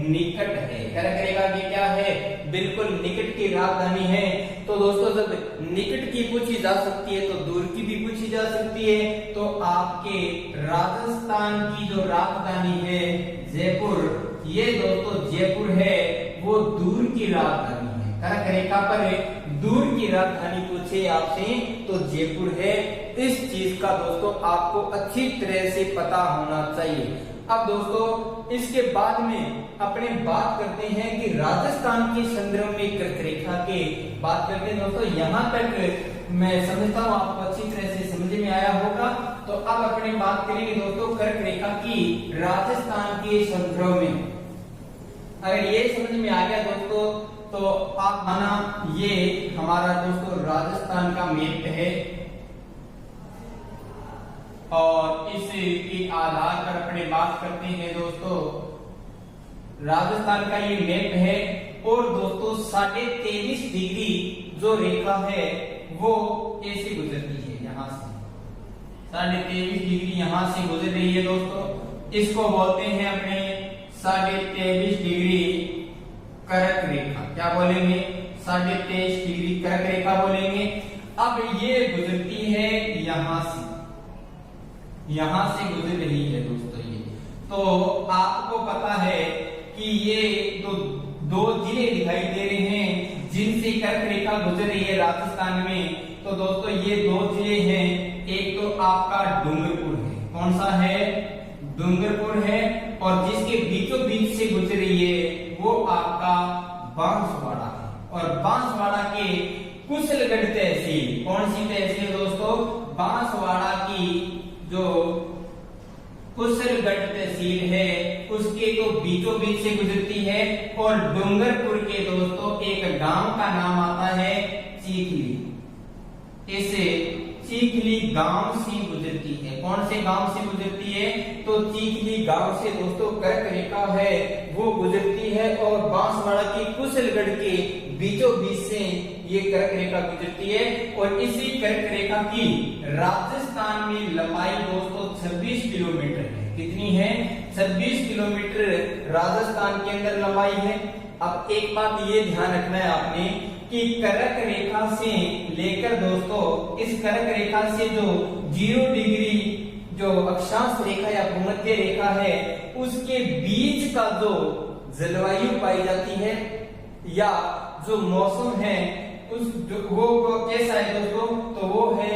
निकट है। कर्क रेखा की क्या है, बिल्कुल निकट की राजधानी है। तो दोस्तों जब निकट की पूछी जा सकती है तो दूर की भी पूछी जा सकती है। तो आपके राजस्थान की जो राजधानी है जयपुर, ये दोस्तों जयपुर है वो दूर की राजधानी है। कर्क रेखा पर दूर की राजधानी पूछे आपसे तो जयपुर है। इस चीज का दोस्तों आपको अच्छी तरह से पता होना चाहिए। अब दोस्तों इसके बाद में अपने बात करते हैं कि राजस्थान के संदर्भ में कर्क रेखा के बात करते हैं दोस्तों। यहाँ तक मैं समझता हूँ आपको अच्छी तरह से समझ में आया होगा। तो अब अपने बात करेंगे दोस्तों कर्क रेखा की राजस्थान के संदर्भ में। अगर ये समझ में आ गया दोस्तों तो आप माना ये हमारा दोस्तों राजस्थान का मैप है और इसके आधार पर अपने बात करते हैं दोस्तों। राजस्थान का ये मैप है और दोस्तों 23.5 डिग्री जो रेखा है वो ऐसे गुजरती है, यहाँ से 23.5 डिग्री यहाँ से गुजर रही है दोस्तों। इसको बोलते हैं अपने 23.5 डिग्री कर्क रेखा। क्या बोलेंगे, 23.5 डिग्री कर्क रेखा बोलेंगे। अब ये गुजरती है यहाँ से, यहां से गुजर रही है दोस्तों ये। तो आपको पता है कि ये दो जिले दिखाई दे रहे हैं जिनसे कर्क रेखा गुजर रही है राजस्थान में। तो दोस्तों ये 2 जिले हैं, एक तो आपका डूंगरपुर है, कौन सा है, डूंगरपुर है, और जिसके बीचों बीच से गुजर रही है वो आपका बांसवाड़ा है। और बांसवाड़ा के कुशलगढ़ तहसील, कौन सी तहसील दोस्तों, बांसवाड़ा की जो कुशलगढ़ तहसील है उसके तो बीचों बीच से गुजरती है। और डूंगरपुर के दोस्तों एक गांव का नाम आता है चीखली, इसे चीखली गांव से गुजरती है। कौन से गांव से गुजरती है, तो चीखली गांव से दोस्तों कर्क रेखा है वो गुजरती है। और बांसवाड़ा की कुशलगढ़ के बीचों बीच से ये कर्क रेखा गुजरती है। और इसी कर्क रेखा की राजस्थान में लंबाई दोस्तों 26 किलोमीटर है। कितनी है, 26 किलोमीटर राजस्थान के अंदर लंबाई है। अब एक बात ये ध्यान रखना है आपने कि कर्क रेखा से लेकर दोस्तों इस कर्क रेखा से जो 0 डिग्री जो अक्षांश रेखा या भूमध्य रेखा है उसके बीच का जो जलवायु पाई जाती है या जो मौसम है वो कैसा है दोस्तों, तो वो है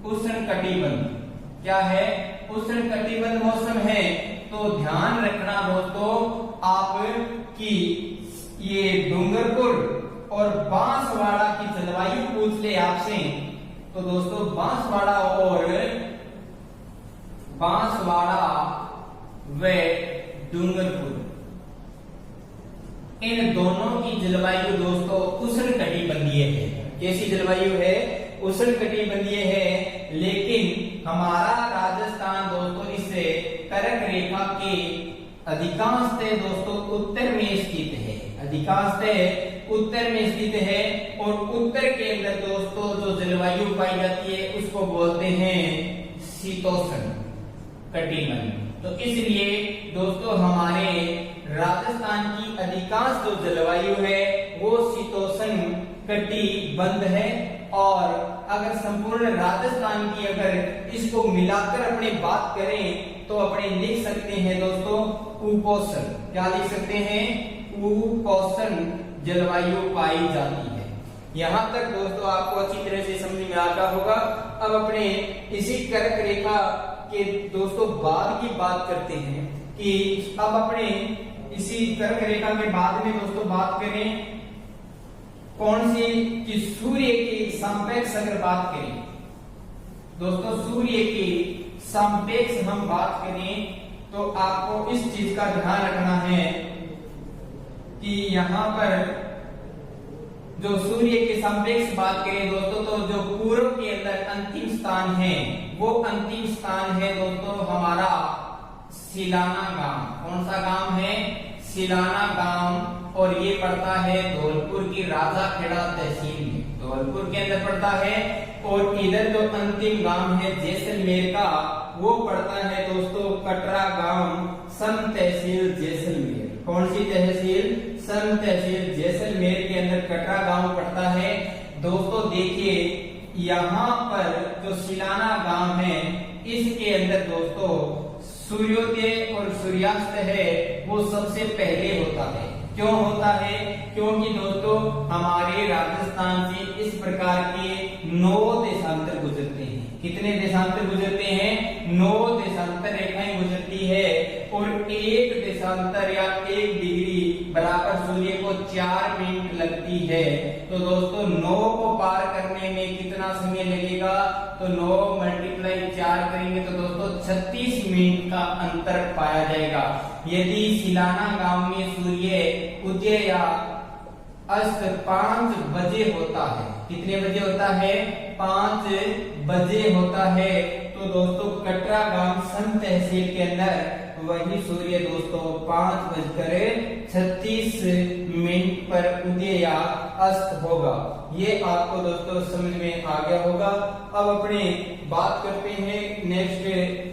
उष्णकटिबंध। क्या है? उष्णकटिबंध मौसम है। तो ध्यान रखना दोस्तों आप कि ये डूंगरपुर और बांसवाड़ा की जलवायु पूछ ले आपसे, तो दोस्तों बांसवाड़ा व डूंगरपुर इन दोनों की जलवायु दोस्तों उष्णकटिबंधीय है। कैसी जलवायु है? उष्णकटिबंधीय है। लेकिन हमारा राजस्थान दोस्तों इस कर्क रेखा के अधिकांशतः दोस्तों उत्तर में स्थित है। अधिकांशतः उत्तर में स्थित है और उत्तर के अंदर दोस्तों जो जलवायु पाई जाती है उसको बोलते हैं शीतोष्ण कटिबंध। तो इसलिए दोस्तों हमारे राजस्थान की अधिकांश जो जलवायु है वो शीतोष्ण कटिबंध है। और अगर संपूर्ण राजस्थान की अगर इसको मिलाकर अपने बात करें तो अपने लिख सकते हैं दोस्तों उपोष्ण। क्या लिख सकते हैं? उपोष्ण जलवायु पाई जाती है। यहां तक दोस्तों आपको अच्छी तरह से समझ में आ गया होगा। अब अपने इसी कर्क रेखा के दोस्तों बाद की बात करते हैं कि अब अपने इसी कर्क रेखा के बाद में दोस्तों बात करें कौन सी, कि सूर्य की सापेक्ष अगर बात करें दोस्तों, सूर्य की सापेक्ष हम बात करें तो आपको इस चीज का ध्यान रखना है कि यहां पर जो सूर्य के सापेक्ष बात करें दोस्तों तो जो पूर्व के अंदर अंतिम स्थान है वो अंतिम स्थान है दोस्तों हमारा सिलाना गांव। कौन सा गांव है? सिलाना गांव। और ये पड़ता है धौलपुर की राजाखेड़ा तहसील में, धौलपुर के अंदर पड़ता है। और इधर जो अंतिम गांव है जैसलमेर का वो पड़ता है दोस्तों कटरा गांव, सन तहसील जैसलमेर। कौन सी तहसील? सन तहसील जैसलमेर के अंदर कटरा गांव पड़ता है। दोस्तों देखिए यहाँ पर जो सिलाना गांव है इसके अंदर दोस्तों सूर्योदय और सूर्यास्त है वो सबसे पहले होता है। क्यों होता है? क्योंकि दोस्तों हमारे राजस्थान से इस प्रकार के 9 देशांतर गुजरते हैं। कितने देशांतर गुजरते हैं? 9 देशांतर रेखाएं गुजरती है। और एक देशांतर या 1 डिग्री बराबर सूर्य को 4 मिनट लगती है। तो दोस्तों 9 को पार करने में कितना समय लगेगा? तो 9 × 4 करेंगे तो दोस्तों 36 मिनट का अंतर पाया जाएगा। यदि सिलाना गांव में सूर्य उदय या अस्त 5 बजे होता है, कितने बजे होता है? 5 बजे होता है। तो दोस्तों कटरा गांव सन तहसील के अंदर वही सूर्य दोस्तों 5:36 पर उदय या अस्त होगा। ये आपको दोस्तों समझ में आ गया होगा। अब अपने बात करते हैं नेक्स्ट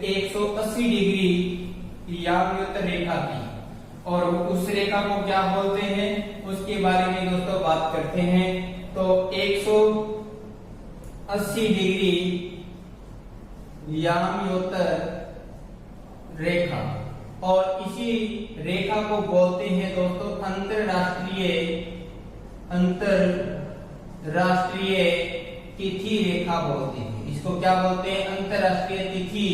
180 डिग्री याम्योत्तर रेखा की, और उस रेखा को क्या बोलते हैं उसके बारे में दोस्तों बात करते हैं। तो 180 डिग्री याम्योत्तर रेखा, और इसी रेखा को बोलते हैं दोस्तों अंतरराष्ट्रीय तिथि रेखा बोलते हैं। इसको क्या बोलते हैं? अंतरराष्ट्रीय तिथि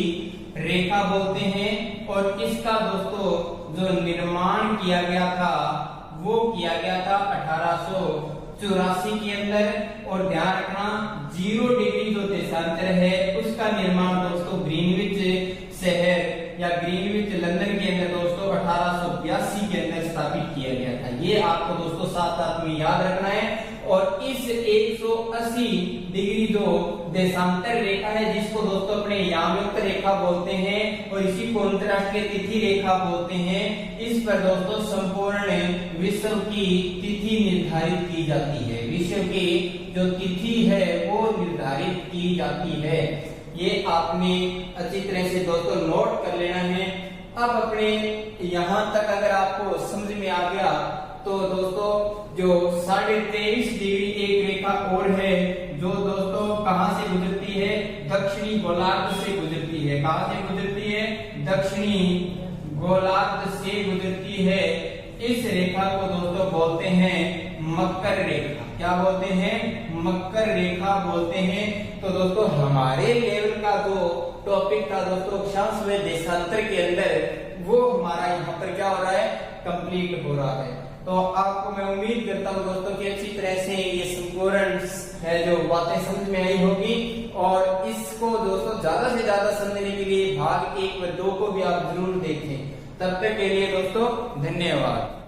रेखा बोलते हैं। और इसका दोस्तों जो निर्माण किया गया था वो किया गया था 1884 के अंदर। और ध्यान रखना 0 डिग्री जो देशांतर है उसका निर्माण दोस्तों ग्रीनविच शहर या ग्रीनविच लंदन के अंदर दोस्तों 1882 के अंदर स्थापित किया गया था। ये आपको दोस्तों साथ में याद रखना है। और इस 180 डिग्री जो देशांतर रेखा है जिसको दोस्तों अपने याम्योत्तर रेखा बोलते हैं और इसी को अंतरराष्ट्रीय तिथि रेखा बोलते हैं, इस पर दोस्तों संपूर्ण विश्व की तिथि निर्धारित की जाती है। विश्व की जो तिथि है वो निर्धारित की जाती है। ये आपने अच्छी तरह से दोस्तों नोट कर लेना है। अब अपने यहाँ तक अगर आपको समझ में आ गया तो दोस्तों जो 23.5 डिग्री एक रेखा और है जो दोस्तों कहां से गुजरती है? दक्षिणी गोलार्ध से गुजरती है। कहां से गुजरती है? दक्षिणी गोलार्ध से गुजरती है। इस रेखा को दोस्तों बोलते हैं मकर रेखा। क्या बोलते हैं? मकर रेखा बोलते हैं। तो दोस्तों हमारे लेवल का जो टॉपिक था दोस्तों अक्षांश व देशांतर के अंदर, वो हमारा यहाँ पर क्या हो रहा है? कंप्लीट हो रहा है। तो आपको मैं उम्मीद करता हूँ दोस्तों कि अच्छी तरह से ये संपूर्ण है जो बातें समझ में आई होगी, और इसको दोस्तों ज्यादा से ज्यादा समझने के लिए भाग 1 व 2 को भी आप जरूर देखें। तब तक के लिए दोस्तों धन्यवाद।